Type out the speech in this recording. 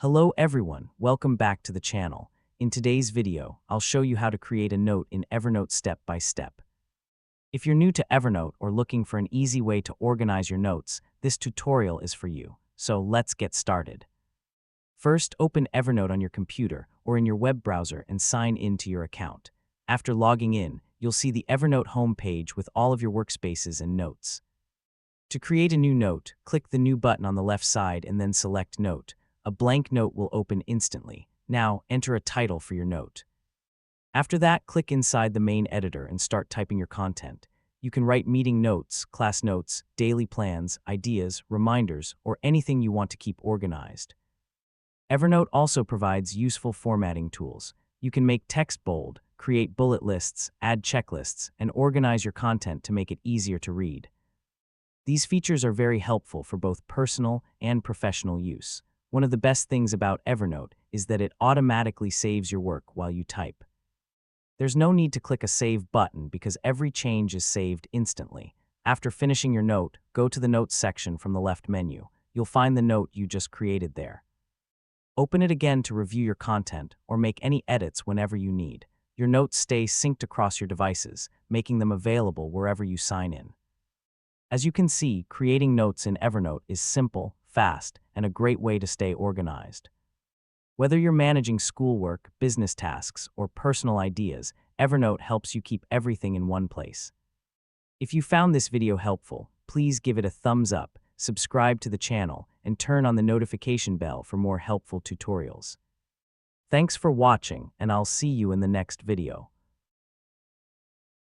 Hello everyone, welcome back to the channel. In today's video, I'll show you how to create a note in Evernote step by step. If you're new to Evernote or looking for an easy way to organize your notes, this tutorial is for you. So let's get started. First, open Evernote on your computer or in your web browser and sign in to your account. After logging in, you'll see the Evernote homepage with all of your workspaces and notes. To create a new note, click the New button on the left side and then select Note. A blank note will open instantly. Now, enter a title for your note. After that, click inside the main editor and start typing your content. You can write meeting notes, class notes, daily plans, ideas, reminders, or anything you want to keep organized. Evernote also provides useful formatting tools. You can make text bold, create bullet lists, add checklists, and organize your content to make it easier to read. These features are very helpful for both personal and professional use. One of the best things about Evernote is that it automatically saves your work while you type. There's no need to click a Save button because every change is saved instantly. After finishing your note, go to the Notes section from the left menu. You'll find the note you just created there. Open it again to review your content or make any edits whenever you need. Your notes stay synced across your devices, making them available wherever you sign in. As you can see, creating notes in Evernote is simple, fast, and a great way to stay organized. Whether you're managing schoolwork, business tasks, or personal ideas, Evernote helps you keep everything in one place. If you found this video helpful, please give it a thumbs up, subscribe to the channel, and turn on the notification bell for more helpful tutorials. Thanks for watching, and I'll see you in the next video.